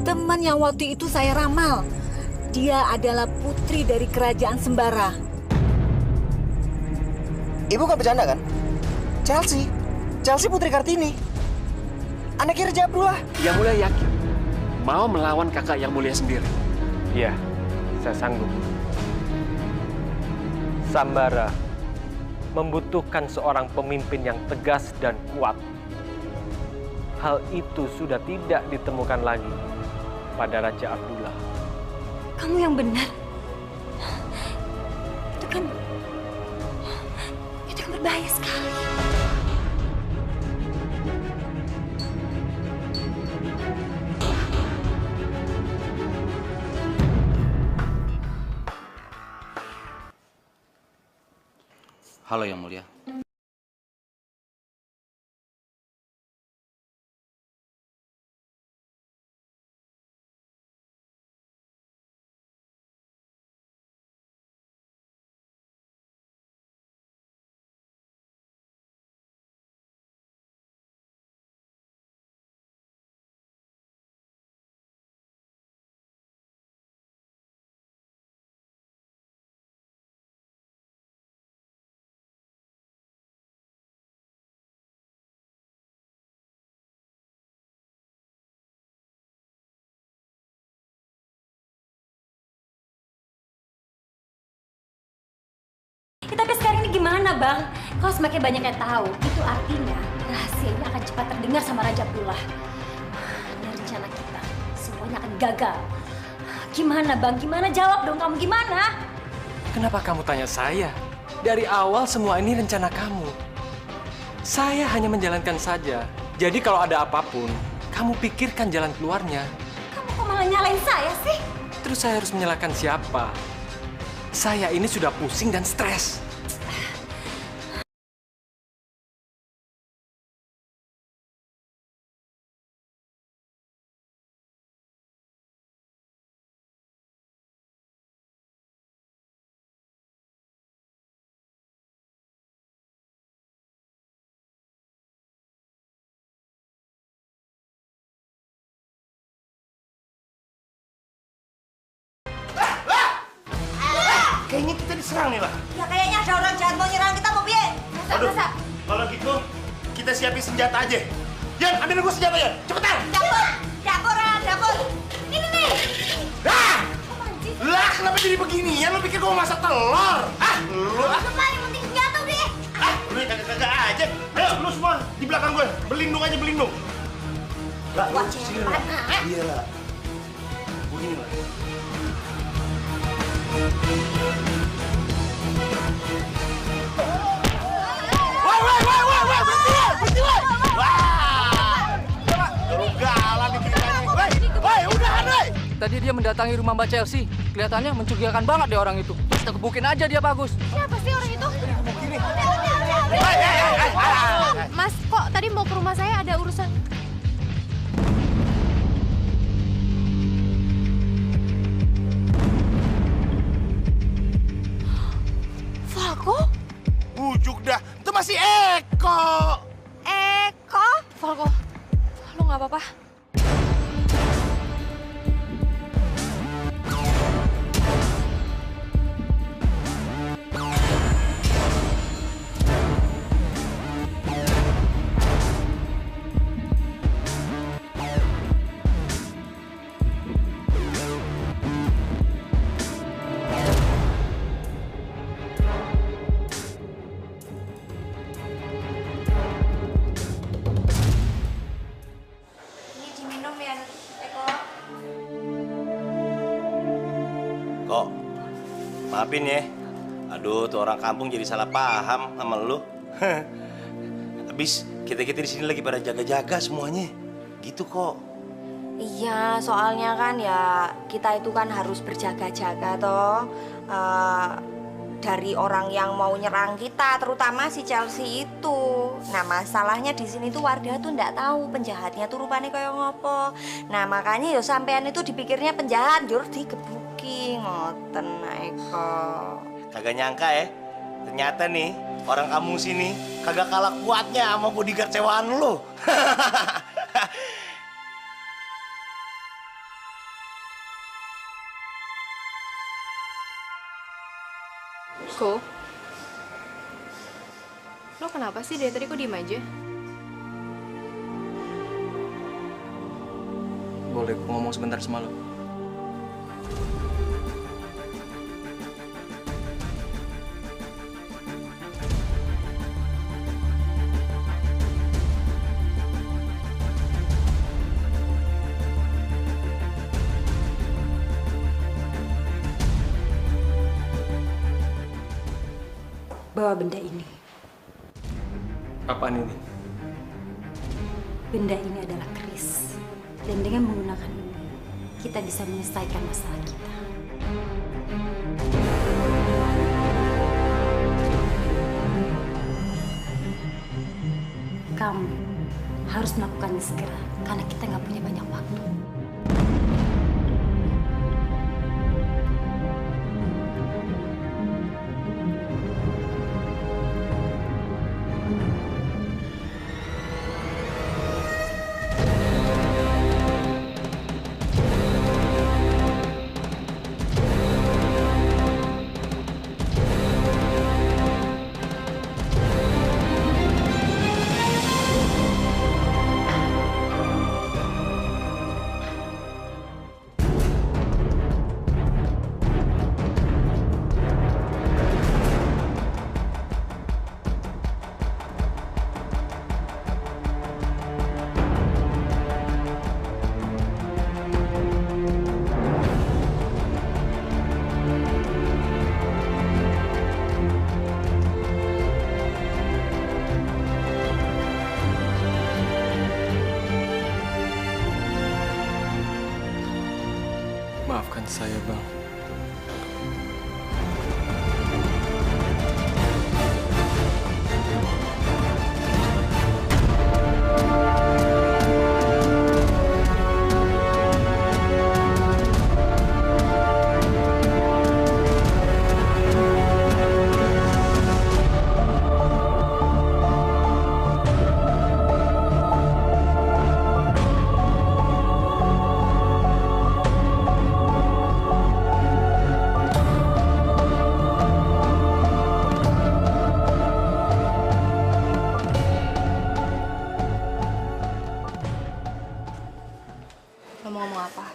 teman yang waktu itu saya ramal. Dia adalah putri dari kerajaan Sembara. Ibu nggak bercanda kan? Chelsea Putri Kartini. Anaknya Raja Abdullah. Yang Mulia yakin mau melawan kakak Yang Mulia sendiri. Iya, saya sanggup. Sambara membutuhkan seorang pemimpin yang tegas dan kuat. Hal itu sudah tidak ditemukan lagi pada Raja Abdullah. Kamu yang benar. Itu kan berbahaya sekali. Halo Yang Mulia. Tapi sekarang ini gimana, Bang? Kalau semakin banyak yang tahu, itu artinya rahasia ini akan cepat terdengar sama Raja Abdullah. Dan rencana kita semuanya akan gagal. Gimana, Bang? Gimana? Jawab dong kamu, gimana? Kenapa kamu tanya saya? Dari awal semua ini rencana kamu. Saya hanya menjalankan saja. Jadi kalau ada apapun, kamu pikirkan jalan keluarnya. Kamu kok malah nyalain saya sih? Terus saya harus menyalahkan siapa? Saya ini sudah pusing dan stres. Kayaknya kita diserang nih lah. Ya kayaknya ada orang jahat mau nyerang kita, mau piye? Aduh, kalau gitu kita siapin senjata aja. Yan, ambil gue senjata ya, cepetan. Dapur. Ini nih. Lah, kenapa jadi begini? Ya, lu pikir gue mau masak telur? Lu Cuma yang penting senjata deh. lu kagak aja. Ayo, lu semua di belakang gue. Berlindung aja, berlindung. Lah, lu sini lah. Iya lah. Begini lah. Berhenti, wah! Ugalan nih kita nih. Woi, udahan, woi! Tadi dia mendatangi rumah Mbak Chelsea. Kelihatannya mencurigakan banget deh orang itu. Kita gebukin aja dia, Bagus. Siapa sih orang itu? Begini. Mas, kok tadi mau ke rumah saya ada urusan? Falco? Bujuk dah, itu masih Eko. Eko? Falco, lu nggak apa-apa? Ini diminum ya, Eko. Kok, maafin ya. Aduh, tuh orang kampung jadi salah paham sama lu. Habis kita-kita di sini lagi pada jaga-jaga semuanya. Gitu kok. Iya, soalnya kan ya kita itu kan harus berjaga-jaga toh. Dari orang yang mau nyerang kita, terutama si Chelsea itu. Nah, masalahnya di sini tuh warga tuh nggak tahu penjahatnya tuh rupanya kayak ngopo. Nah, makanya ya sampean itu dipikirnya penjahat, jur digebuki ngoten Eko. Kagak nyangka ya. Ternyata nih, orang kampung sini kagak kalah kuatnya sama bodyguard sewaan lu. Ko, lo kenapa sih dari tadi kok diem aja? Boleh gue ngomong sebentar sama lo? Bawa benda ini. Apaan ini? Benda ini adalah keris. Dan dengan menggunakan ini, kita bisa menyelesaikan masalah kita. Kamu harus melakukannya segera, karena kita nggak punya banyak waktu. Maafkan saya, Bang. Lo mau ngomong apa?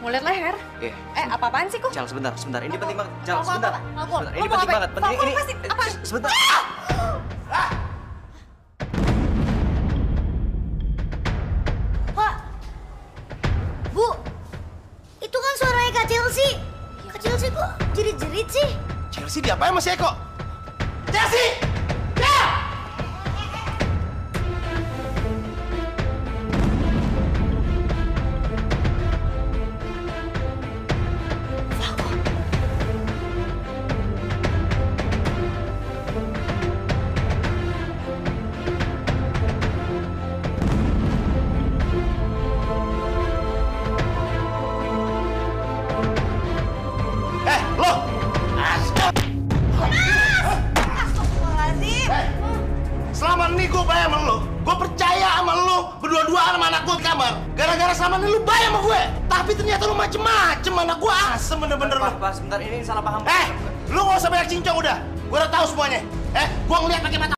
Mau liat leher? Iya. Apa-apaan sih kok? Cal, sebentar. Ini penting banget. Cal, Apa, sebentar. apa, apa? Sebentar. Lo Ini mau penting apa? banget. Penting Apa, ini. apa sih? Apa? Sebentar. Pak, Bu, itu kan suaranya Kak Chelsea. Kak Chelsea kok jerit-jerit sih? Chelsea diapain sama si Eko? Chelsea! Ya! Lo! Astagfirullahaladzim. Selama ini gue bayar sama lo. Gue percaya sama lo berdua-duaan sama anak gue di kamar. Gara-gara selama ini lo bayar sama gue. Tapi ternyata lo macem-macem, anak gue asem bener-bener lo. Pak, sebentar. Ini salah paham. Lo gak usah banyak cincong udah. Gue udah tahu semuanya. Gue ngeliat pakai mata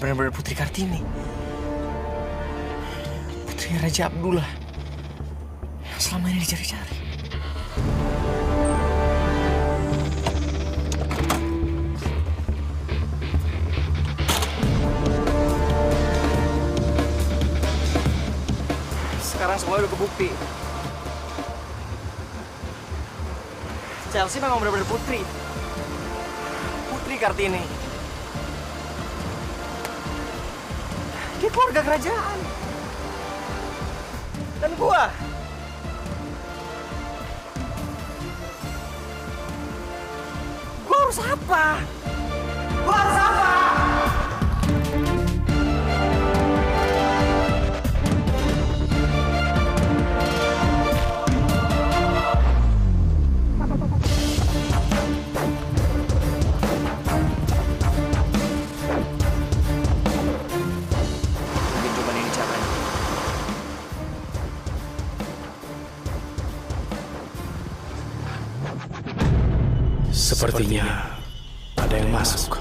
benar-benar Putri Kartini. Putri Raja Abdullah. Yang selama ini dicari-cari. Sekarang semua udah kebukti. Chelsea memang benar-benar putri. Putri Kartini. Dia keluarga kerajaan. Dan gua harus apa? Gua harus apa? Sepertinya ada yang masuk.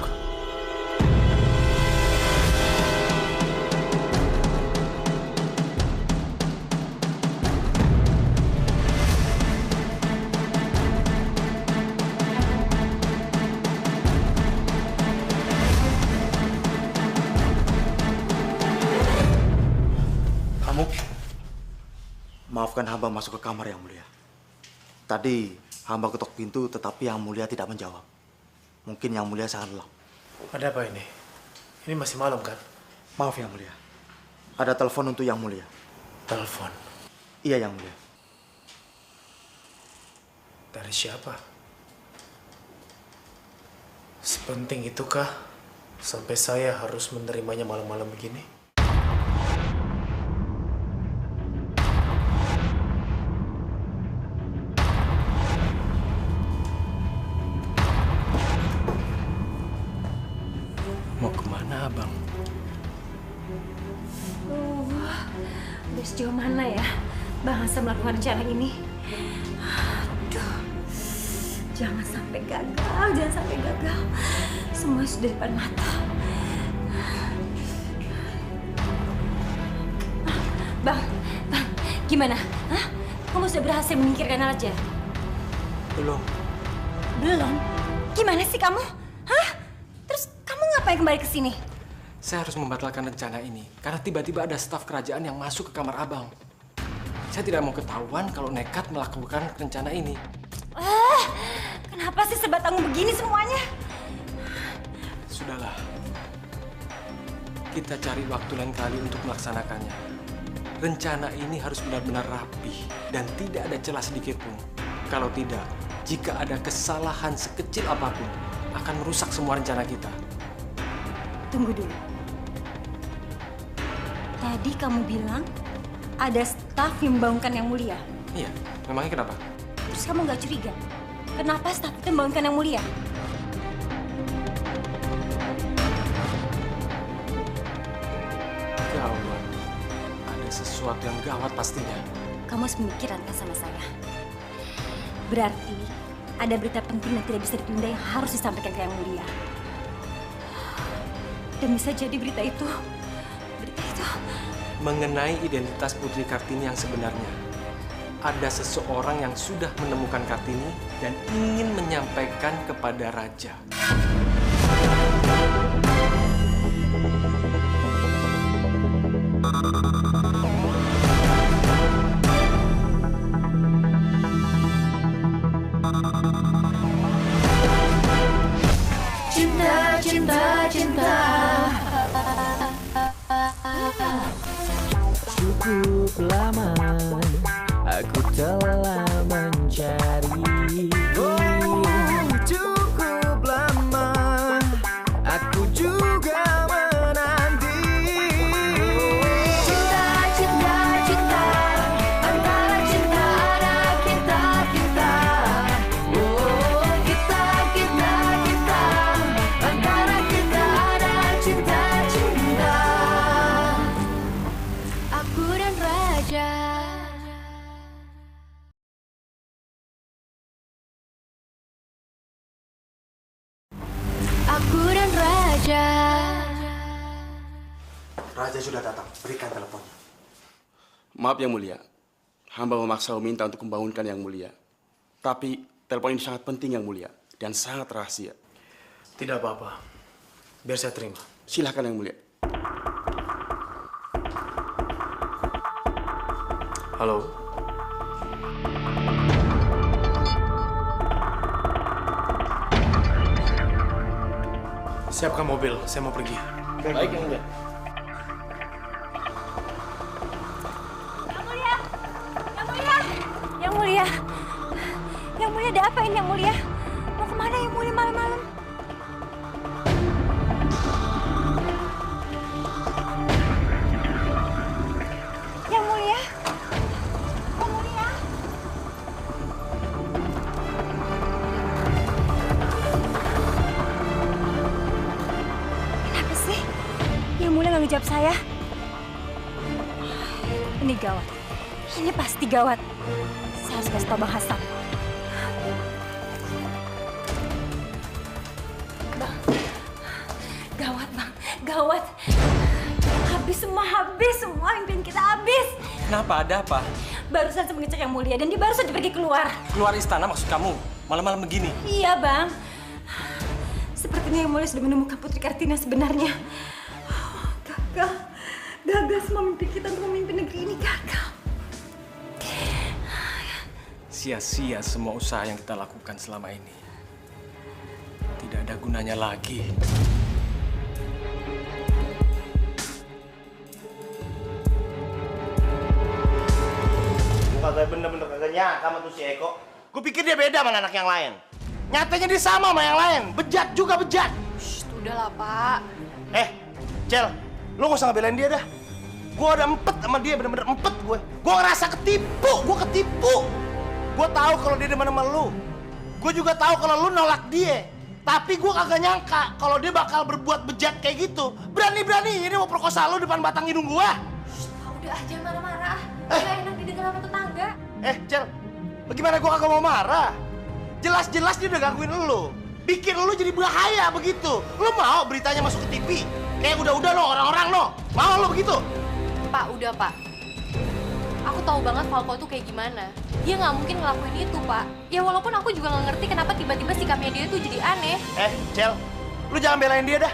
Kamu, maafkan hamba masuk ke kamar yang mulia. Tadi hamba ketok pintu, tetapi yang mulia tidak menjawab. Mungkin yang mulia sangat lelah. Ada apa ini? Ini masih malam kan? Maaf yang mulia. Ada telepon untuk yang mulia. Telepon? Iya yang mulia. Dari siapa? Sepenting itukah sampai saya harus menerimanya malam-malam begini? Mau kemana, Abang? Udah sejauh mana ya Bang Hasan melakukan rencana ini? Aduh, jangan sampai gagal, jangan sampai gagal. Semua sudah di depan mata. Bang, gimana? Hah? Kamu sudah berhasil menyingkirkan Raja? Belum. Belum? Gimana sih kamu? Hah? Terus kamu ngapain kembali ke sini? Saya harus membatalkan rencana ini karena tiba-tiba ada staf kerajaan yang masuk ke kamar Abang. Saya tidak mau ketahuan kalau nekat melakukan rencana ini. Kenapa sih serba tanggung begini semuanya? Sudahlah. Kita cari waktu lain kali untuk melaksanakannya. Rencana ini harus benar-benar rapi dan tidak ada celah sedikit pun. Kalau tidak, jika ada kesalahan sekecil apapun, akan merusak semua rencana kita. Tunggu dulu. Tadi kamu bilang ada staf yang membangunkan yang mulia. Iya, memangnya kenapa? Terus kamu nggak curiga? Kenapa staf itu membangunkan yang mulia? Gawat. Ada sesuatu yang gawat pastinya. Kamu harus pemikiran kan sama saya. Berarti ada berita penting yang tidak bisa ditunda yang harus disampaikan ke yang mulia. Dan bisa jadi berita itu mengenai identitas Putri Kartini yang sebenarnya. Ada seseorang yang sudah menemukan Kartini dan ingin menyampaikan kepada Raja. Cinta, cinta, cinta. Cukup lama aku telah mencari. Cukup lama aku juga menanti. Cinta, cinta, cinta. Antara cinta ada kita, kita. Oh, kita, kita, kita. Antara kita ada cinta, cinta. Aku dan Raja. Aku dan Raja. Raja sudah datang. Berikan teleponnya. Maaf Yang Mulia, hamba memaksa meminta untuk membangunkan Yang Mulia. Tapi telepon ini sangat penting Yang Mulia dan sangat rahasia. Tidak apa-apa. Biar saya terima. Silahkan Yang Mulia. Halo. Siapkan mobil, saya mau pergi. Baik Yang Mulia. Yang Mulia. Yang Mulia, ada apa ini Yang Mulia? Mau kemana Yang Mulia malam-malam? Yang Mulia? Yang Mulia? Kenapa sih? Yang Mulia nggak ngejawab saya? Ini gawat. Ini pasti gawat. Saya harus kasih tau Bang Hasan. Bang, gawat Bang, gawat. Habis semua impian kita habis. Kenapa? Ada apa? Barusan saya mengecek Yang Mulia dan dia baru saja pergi keluar. Keluar istana maksud kamu? Malam-malam begini? Iya Bang. Sepertinya Yang Mulia sudah menemukan Putri Kartina sebenarnya. Gagal semua mimpi kita untuk memimpin negeri ini, gagal. Sia-sia semua usaha yang kita lakukan selama ini. Tidak ada gunanya lagi. Gue kagak bener-bener kagak nyangka sama tuh si Eko. Gue pikir dia beda sama anak yang lain. Nyatanya dia sama sama yang lain. Bejat juga bejat. Shh, udahlah, Pak. Cel, lo gak usah ngebelain dia dah. Gue udah empet sama dia, bener-bener empet gue. Gue ngerasa ketipu, gue ketipu. Gue tahu kalau dia demen sama lu. Gue juga tahu kalau lu nolak dia. Tapi gue kagak nyangka kalau dia bakal berbuat bejat kayak gitu. Berani-berani ini mau perkosa lu depan batang hidung gue. Udah aja marah-marah. Gak enak didengar sama tetangga. Cel, bagaimana gue kagak mau marah? Jelas-jelas dia udah gangguin lu. Bikin lu jadi bahaya begitu. Lu mau beritanya masuk ke TV? Kayak udah-udah no, orang-orang no. Mau lu begitu? Pak, udah Pak. Aku tahu banget Falco tuh kayak gimana. Dia nggak mungkin ngelakuin itu, Pak. Ya walaupun aku juga nggak ngerti kenapa tiba-tiba sikapnya dia tuh jadi aneh. Cel, lu jangan belain dia dah.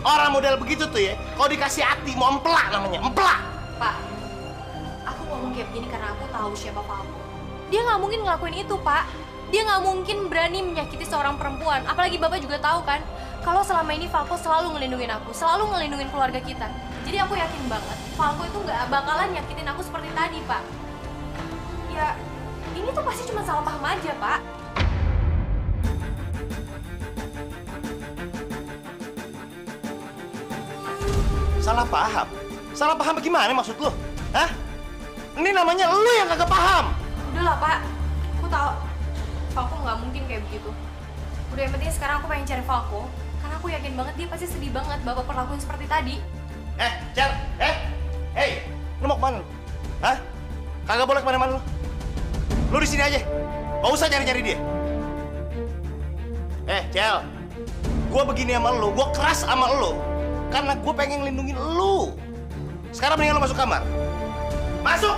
Orang model begitu tuh ya, kalau dikasih hati mau empelak namanya, empelak. Pak, aku ngomong kayak begini karena aku tahu siapa Falco. Dia nggak mungkin ngelakuin itu, Pak. Dia nggak mungkin berani menyakiti seorang perempuan. Apalagi Bapak juga tahu kan, kalau selama ini Falco selalu ngelindungin aku, selalu ngelindungin keluarga kita. Jadi aku yakin banget, Falco itu nggak bakalan nyakitin aku seperti tadi, Pak. Ya, ini tuh pasti cuma salah paham aja, Pak. Salah paham? Salah paham bagaimana maksud lu? Hah? Ini namanya lu yang kagak paham. Udahlah, Pak. Aku tahu Falco nggak mungkin kayak begitu. Udah, yang penting sekarang aku pengen cari Falco. Karena aku yakin banget dia pasti sedih banget Bapak perlakuin seperti tadi. Cel, hey, lu mau kemana lu? Hah? Kagak boleh kemana-mana lu. Lu di sini aja. Gak usah nyari-nyari dia. Cel, gue begini sama lu, gue keras sama lu. Karena gue pengen ngelindungin lu. Sekarang mendingan lu masuk kamar. Masuk!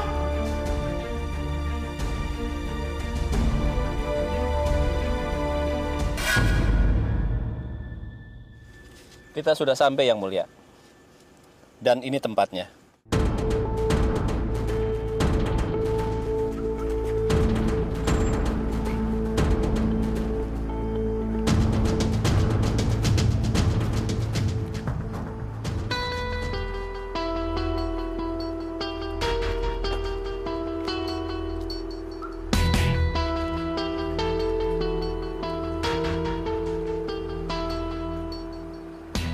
Kita sudah sampai, Yang Mulia. Dan ini tempatnya.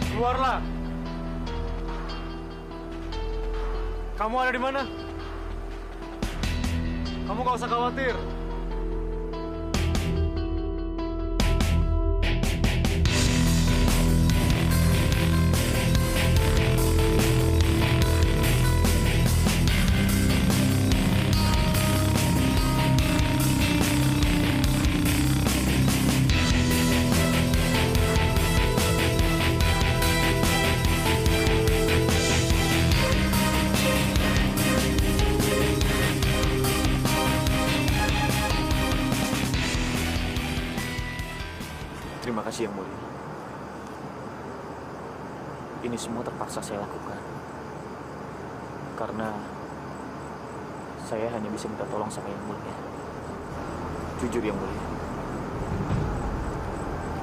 Keluarlah. Kamu ada di mana? Kamu gak usah khawatir. Terima kasih Yang Mulia. Ini semua terpaksa saya lakukan. Karena saya hanya bisa minta tolong sama Yang Mulia. Jujur Yang Mulia.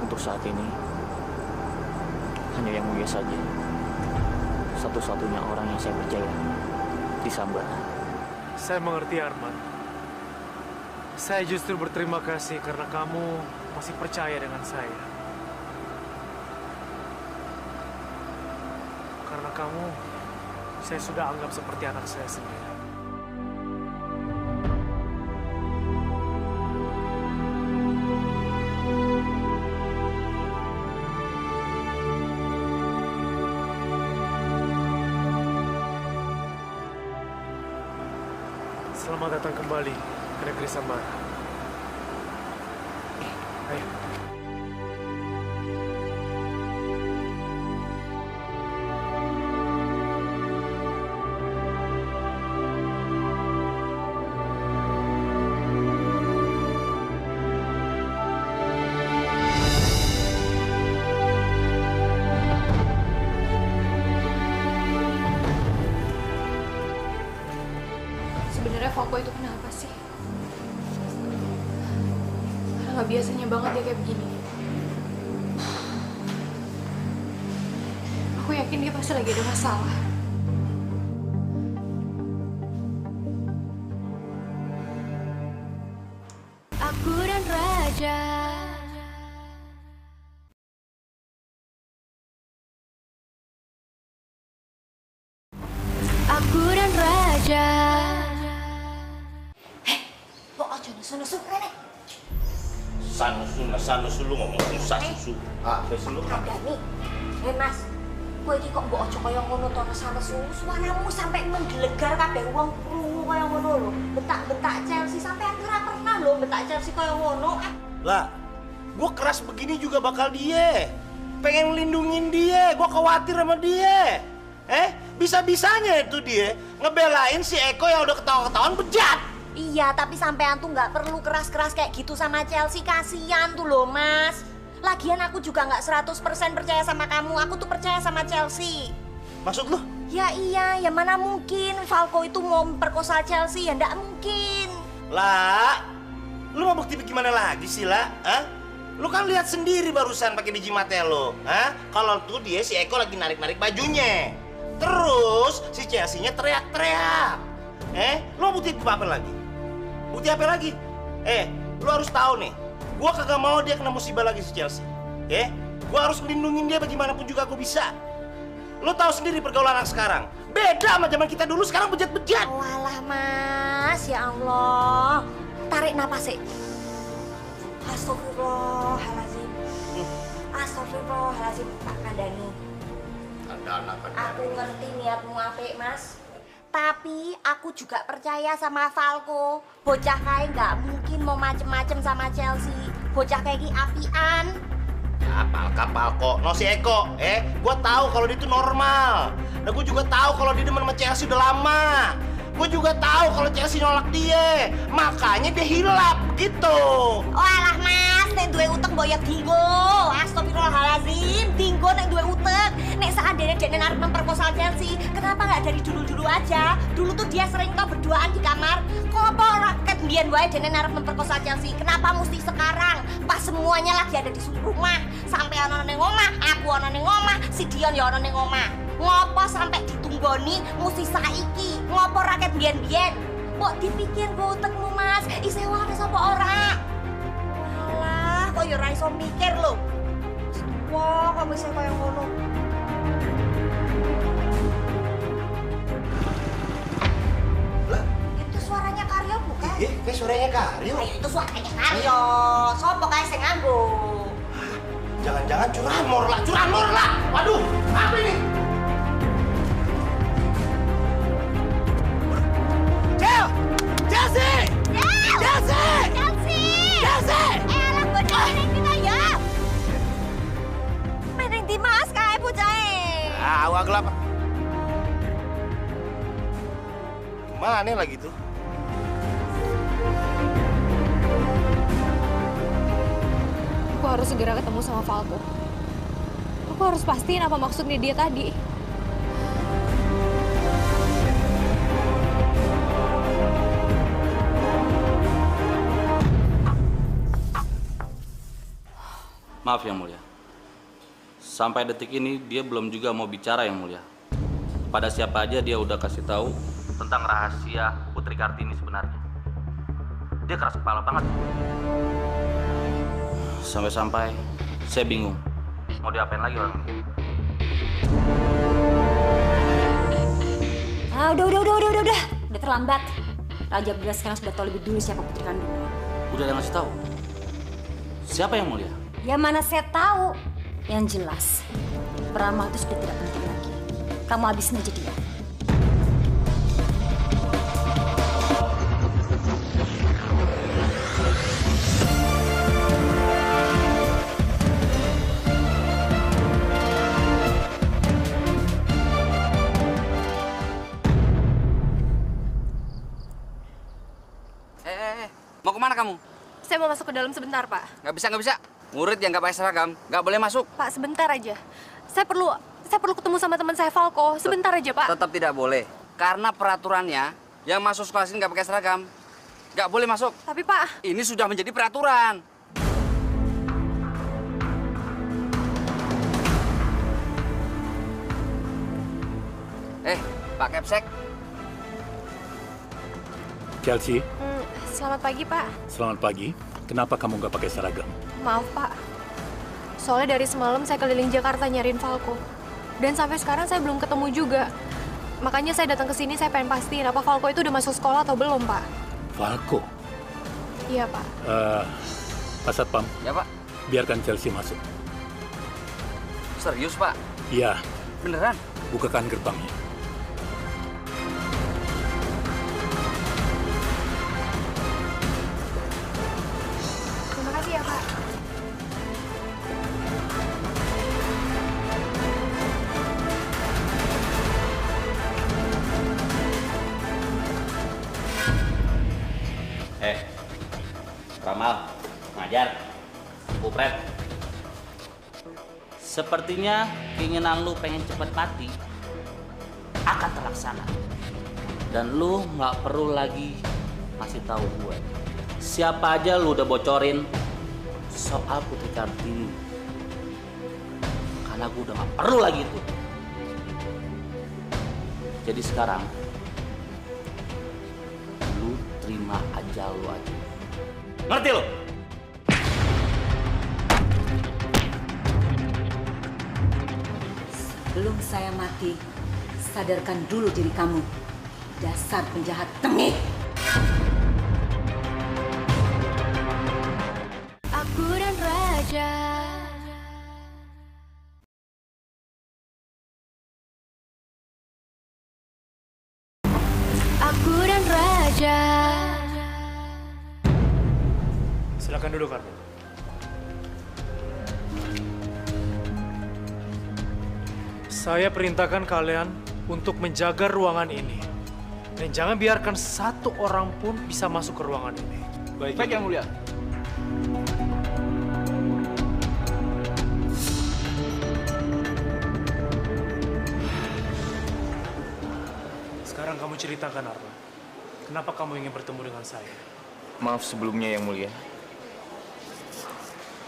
Untuk saat ini, hanya Yang Mulia saja satu-satunya orang yang saya percaya di Sambara. Saya mengerti, Arman. Saya justru berterima kasih karena kamu masih percaya dengan saya. Karena kamu, saya sudah anggap seperti anak saya sendiri. Selamat datang kembali ke negeri Sambara. Ayo. Sebenarnya Falco itu kenapa sih? Karena nggak biasanya banget dia kayak begini. Aku yakin dia pasti lagi ada masalah. Aku dan Raja. Aku dan Raja. Kok aja nesu-nesu rene? Sanusu lu ngomong susah susu. Susu lu apa? Dani, Mas, kowe iki kok mbok aja kaya ngono to nesu-nesu. Suaramu sampai menggelegar kabeh wong krungu kaya ngono lho. Bentak-bentak Chelsea sampai aku ora pernah lho bentak Chelsea kaya ngono. Lah, gua keras begini juga bakal dia. Pengen lindungin dia, gua khawatir sama dia. Bisa-bisanya itu dia ngebelain si Eko yang udah ketawa-ketahuan bejat. Iya, tapi sampean tuh nggak perlu keras-keras kayak gitu sama Chelsea, kasihan tuh loh Mas. Lagian aku juga nggak 100% percaya sama kamu, aku tuh percaya sama Chelsea. Maksud lu? Ya iya, ya mana mungkin Falco itu mau memperkosa Chelsea, ya nggak mungkin. Lah, lu mau bukti gimana lagi sih, lah? Lu kan lihat sendiri barusan pakai biji mata lo, kalau tuh dia si Eko lagi narik-narik bajunya. Terus si Chelsea-nya teriak-teriak. Lu mau bukti apa lagi? Bukti apa lagi? Lu harus tahu nih, gua kagak mau dia kena musibah lagi si Chelsea. Gua harus melindungin dia bagaimanapun juga aku bisa. Lu tahu sendiri pergaulan anak sekarang. Beda sama zaman kita dulu, sekarang bejat-bejat. Walah Mas, ya Allah. Tarik napas sih. Astagfirullahaladzim. Astagfirullahaladzim, Pak Kandani. Aku ngerti niatmu apik, Mas. Tapi aku juga percaya sama Falco. Bocah kayak nggak mungkin mau macem-macem sama Chelsea. Bocah kayak gini apian. Kapal kok, no si Eko, gue tahu kalau dia itu normal. Dan gue juga tahu kalau dia demen sama Chelsea udah lama. Gue juga tahu kalau Chelsea nolak dia, makanya dia hilap gitu. Oh alah Mas, nek duwe utek boyok dinggo. Astagfirullahaladzim, dinggo nek duwe utek. Nek seandainya dia arep memperkosa Chelsea, kenapa nggak dari dulu-dulu aja? Dulu tuh dia sering kok berduaan di kamar. Kok ora ket mbiyen wae dene arep memperkosa Chelsea. Kenapa mesti sekarang? Pas semuanya lagi ada di rumah. Sampai ana ning omah, aku ana ning omah, si Dion ya ana ning omah. Ngopo sampai ditunggoni mesti saiki? Ngopo rakyat biyen-biyen? Kok dipikir go utekmu Mas? Isih wae sapa ora? Walah, kok ya ora iso mikir lho. Wah, kok bisa kaya ngono. Lah, itu suaranya Karyo bukan? Iya, kayak suaranya Karyo. Ayo, itu suaranya Karyo. Sopo kae sing nganggo? Jangan-jangan curanmor lah. Waduh, apa ini? Chelsea! Alah bener ning kita ya. Meneng di Mas kae bocahe. Awak gelap. Mana lagi tuh? Aku harus segera ketemu sama Falco. Aku harus pastiin apa maksudnya dia tadi. Maaf Yang Mulia. Sampai detik ini dia belum juga mau bicara Yang Mulia. Pada siapa aja dia udah kasih tahu tentang rahasia Putri Kartini sebenarnya. Dia keras kepala banget. Sampai-sampai saya bingung mau diapain lagi orang ini. Udah terlambat. Raja Abdullah sekarang sudah tahu lebih dulu siapa putri kandungnya. Udah ada ngasih tahu. Siapa Yang Mulia? Ya mana saya tahu. Yang jelas, peramal itu sudah tidak penting lagi. Kamu habisin aja dia. Mau kemana kamu? Saya mau masuk ke dalam sebentar, Pak. Nggak bisa. Murid yang nggak pakai seragam nggak boleh masuk. Pak, sebentar aja. Saya perlu ketemu sama teman saya Falco. Sebentar aja, Pak. Tetap tidak boleh. Karena peraturannya, yang masuk sekolah sini nggak pakai seragam, nggak boleh masuk. Tapi, Pak... Ini sudah menjadi peraturan. Pak Kepsek. Chelsea. Selamat pagi, Pak. Selamat pagi. Kenapa kamu nggak pakai seragam? Maaf, Pak. Soalnya dari semalam saya keliling Jakarta nyariin Falco. Dan sampai sekarang saya belum ketemu juga. Makanya saya datang ke sini, saya pengen pastiin apa Falco itu udah masuk sekolah atau belum, Pak. Falco? Iya, Pak. Pak Satpam. Ya, Pak. Biarkan Chelsea masuk. Serius, Pak? Iya. Beneran? Bukakan gerbangnya. Terima kasih ya, Pak. Ramal, ngajar, Kupret. Sepertinya keinginan lu pengen cepat mati akan terlaksana. Dan lu nggak perlu lagi masih tahu gue. Siapa aja lu udah bocorin soal Putri Kartini. Karena gue udah nggak perlu lagi itu. Jadi sekarang lu terima aja lu aja. Ngerti lo? Sebelum saya mati, sadarkan dulu diri kamu. Dasar penjahat tengik. Aku dan Raja. Aku dan Raja. Silakan duduk, Karmen. Saya perintahkan kalian untuk menjaga ruangan ini. Dan jangan biarkan satu orang pun bisa masuk ke ruangan ini. Baik, Yang Mulia. Sekarang kamu ceritakan, Arman. Kenapa kamu ingin bertemu dengan saya? Maaf sebelumnya, Yang Mulia.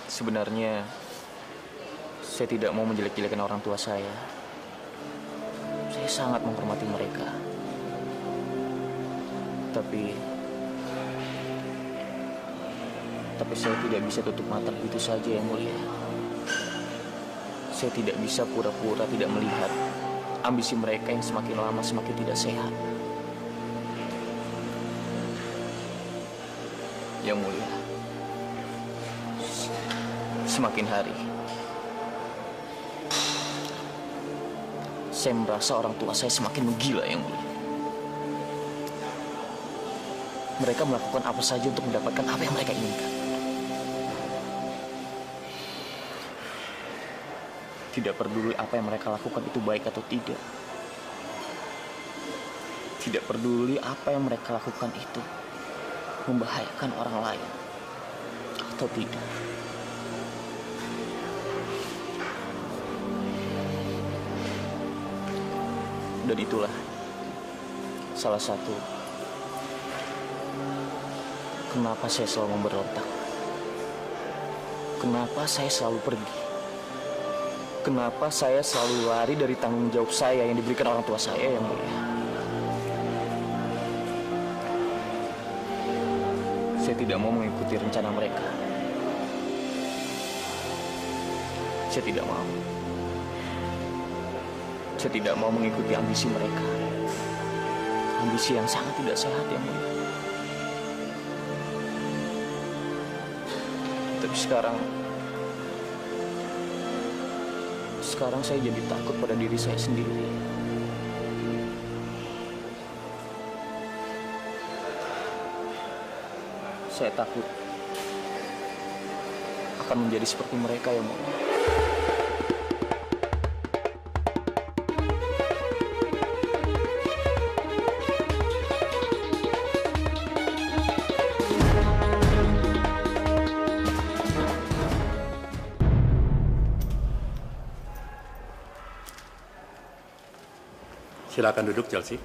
Sebenarnya, saya tidak mau menjelek-jelekan orang tua saya. Saya sangat menghormati mereka. Tapi saya tidak bisa tutup mata begitu saja, Yang Mulia. Saya tidak bisa pura-pura tidak melihat ambisi mereka yang semakin lama semakin tidak sehat. Yang Mulia, semakin hari saya merasa orang tua saya semakin menggila, Yang Mulia. Mereka melakukan apa saja untuk mendapatkan apa yang mereka inginkan. Tidak peduli apa yang mereka lakukan itu baik atau tidak. Tidak peduli apa yang mereka lakukan itu membahayakan orang lain atau tidak. Dan itulah salah satu kenapa saya selalu memberontak. Kenapa saya selalu pergi. Kenapa saya selalu lari dari tanggung jawab saya yang diberikan orang tua saya yang mulia. Saya tidak mau mengikuti rencana mereka. Saya tidak mau. Saya tidak mau mengikuti ambisi mereka. Ambisi yang sangat tidak sehat yang mulia. Tapi sekarang saya jadi takut pada diri saya sendiri. Saya takut akan menjadi seperti mereka yang mulia. Silakan duduk, Chelsea.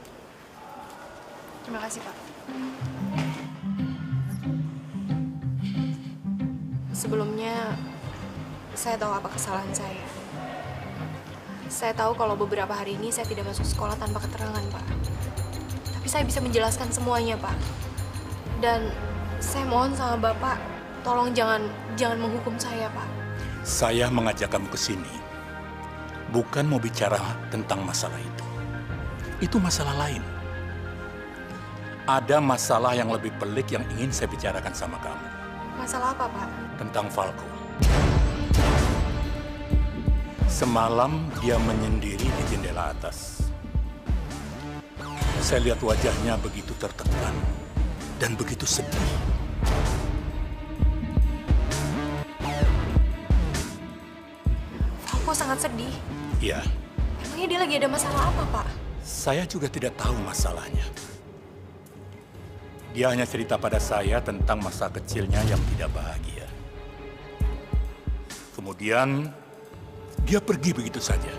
Terima kasih, Pak. Sebelumnya, saya tahu apa kesalahan saya. Saya tahu kalau beberapa hari ini saya tidak masuk sekolah tanpa keterangan, Pak. Tapi saya bisa menjelaskan semuanya, Pak. Dan saya mohon sama Bapak, tolong jangan menghukum saya, Pak. Saya mengajak kamu ke sini bukan mau bicara tentang masalah itu. Itu masalah lain. Ada masalah yang lebih pelik yang ingin saya bicarakan sama kamu. Masalah apa, Pak? Tentang Falco. Semalam dia menyendiri di jendela atas. Saya lihat wajahnya begitu tertekan dan begitu sedih. Falco sangat sedih. Iya. Emangnya dia lagi ada masalah apa, Pak? Saya juga tidak tahu masalahnya. Dia hanya cerita pada saya tentang masa kecilnya yang tidak bahagia. Kemudian, dia pergi begitu saja.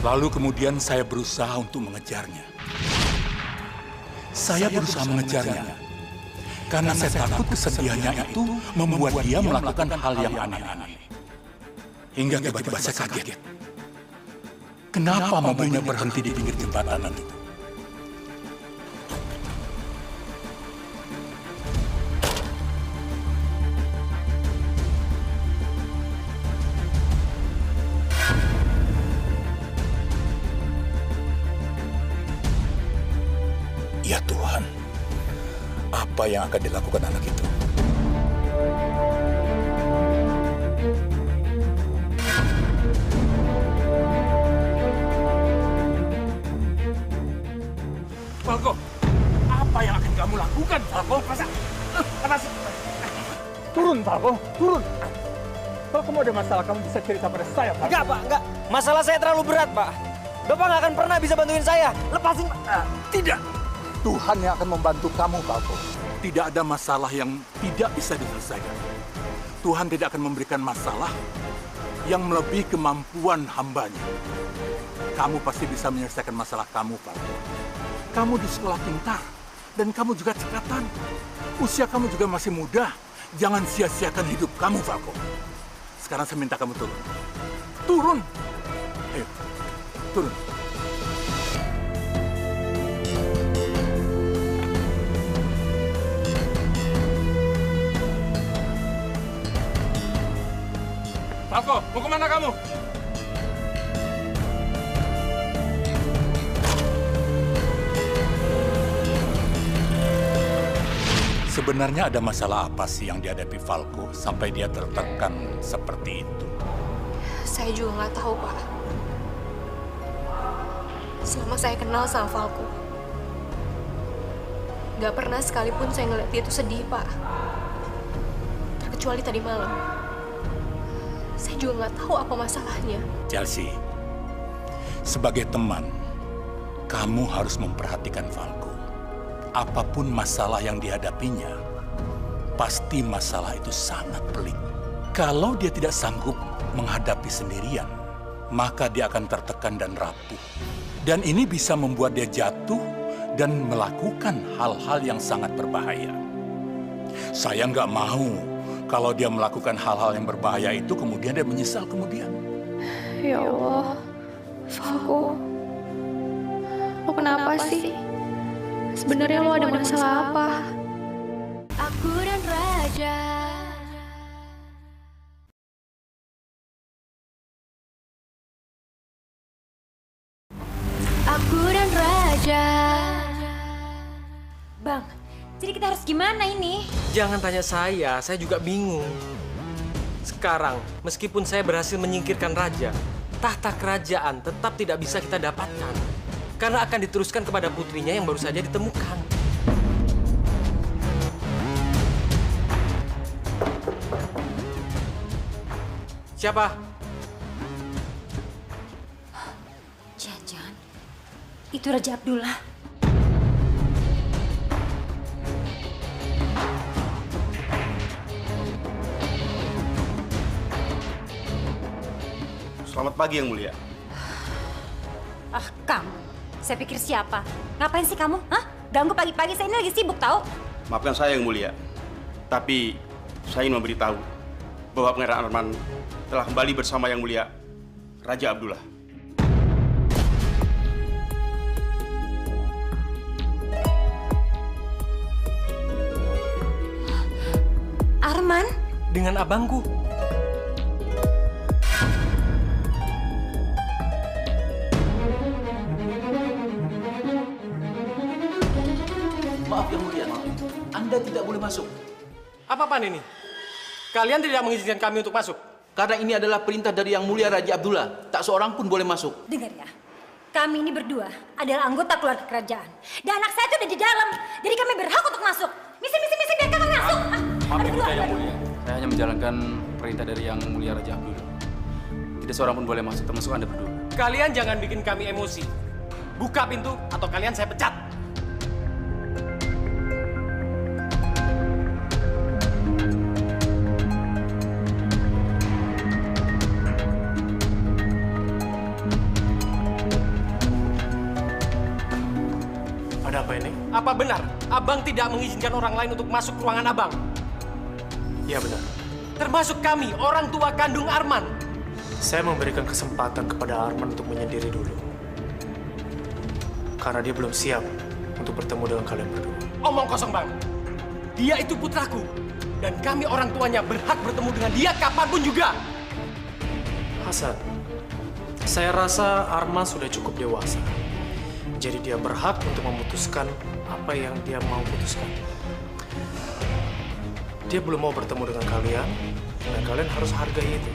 Lalu kemudian saya berusaha untuk mengejarnya. Saya berusaha mengejarnya. Karena saya takut kesedihannya itu membuat dia melakukan hal yang aneh-aneh. Hingga tiba-tiba saya kaget. Kenapa mobilnya berhenti di pinggir jembatan itu? Ya Tuhan, apa yang akan dilakukan anak itu? Falco, apa yang akan kamu lakukan, Falco? Apa sih? Turun, Falco, turun. Kalau kamu ada masalah, kamu bisa cerita pada saya, Falco. Enggak, Pak, enggak. Masalah saya terlalu berat, Pak. Bapak nggak akan pernah bisa bantuin saya. Lepasin, Pak. Tidak. Tuhan yang akan membantu kamu, Falco. Tidak ada masalah yang tidak bisa diselesaikan. Tuhan tidak akan memberikan masalah yang melebihi kemampuan hambanya. Kamu pasti bisa menyelesaikan masalah kamu, Falco. Kamu di sekolah pintar, dan kamu juga cekatan. Usia kamu juga masih muda. Jangan sia-siakan hidup kamu, Falco. Sekarang saya minta kamu turun. Turun! Ayo, turun. Falco, mau kemana kamu? Sebenarnya ada masalah apa sih yang dihadapi Falco sampai dia tertekan seperti itu? Saya juga nggak tahu, Pak. Selama saya kenal sama Falco, nggak pernah sekalipun saya ngeliat dia itu sedih, Pak. Terkecuali tadi malam. Saya juga nggak tahu apa masalahnya. Chelsea, sebagai teman, kamu harus memperhatikan Falco. Apapun masalah yang dihadapinya, pasti masalah itu sangat pelik. Kalau dia tidak sanggup menghadapi sendirian, maka dia akan tertekan dan rapuh. Dan ini bisa membuat dia jatuh dan melakukan hal-hal yang sangat berbahaya. Saya nggak mau kalau dia melakukan hal-hal yang berbahaya itu kemudian dia menyesal kemudian. Ya Allah, Falco, lo kenapa sih? Sebenarnya lo ada masalah apa? Aku dan Raja. Aku dan Raja. Bang, jadi kita harus gimana ini? Jangan tanya saya juga bingung. Sekarang, meskipun saya berhasil menyingkirkan raja, tahta kerajaan tetap tidak bisa kita dapatkan. Karena akan diteruskan kepada putrinya yang baru saja ditemukan. Siapa? Jangan-jangan itu Raja Abdullah. Selamat pagi, Yang Mulia. Kamu. Saya pikir siapa? Ngapain sih kamu? Hah? Ganggu pagi-pagi, saya ini lagi sibuk tahu. Maafkan saya, Yang Mulia. Tapi saya ingin memberitahu bahwa Pangeran Arman telah kembali bersama Yang Mulia Raja Abdullah. Arman? Dengan abangku. Maaf Yang Mulia, Anda tidak boleh masuk. Apa-apaan ini? Kalian tidak mengizinkan kami untuk masuk? Karena ini adalah perintah dari Yang Mulia Raja Abdullah. Tak seorang pun boleh masuk. Dengar ya, kami ini berdua adalah anggota keluarga kerajaan. Dan anak saya itu udah di dalam, jadi kami berhak untuk masuk. Misi, biar kami masuk. Maaf Ibu Yang Mulia, saya hanya menjalankan perintah dari Yang Mulia Raja Abdullah. Tidak seorang pun boleh masuk, termasuk Anda berdua. Kalian jangan bikin kami emosi. Buka pintu atau kalian saya pecat. Ada apa ini? Apa benar Abang tidak mengizinkan orang lain untuk masuk ke ruangan Abang? Ya benar. Termasuk kami, orang tua kandung Arman. Saya memberikan kesempatan kepada Arman untuk menyendiri dulu. Karena dia belum siap untuk bertemu dengan kalian berdua. Omong kosong, Bang. Dia itu putraku. Dan kami orang tuanya berhak bertemu dengan dia kapanpun juga. Hasan, saya rasa Arman sudah cukup dewasa. Jadi dia berhak untuk memutuskan apa yang dia mau putuskan. Dia belum mau bertemu dengan kalian, dan kalian harus hargai itu.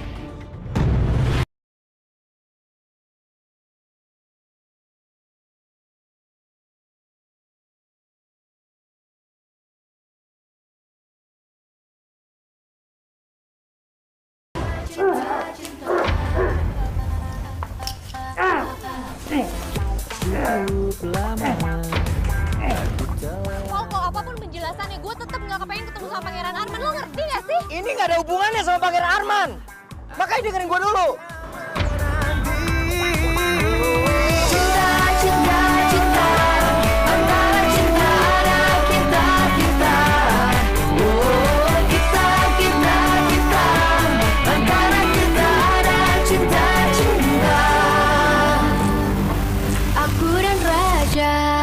Falco, apapun penjelasannya, gue tetap nggak kepengen ketemu sama Pangeran Arman. Lo ngerti nggak sih? Ini nggak ada hubungannya sama Pangeran Arman. Makanya dengerin gue dulu. Aku dan Raja.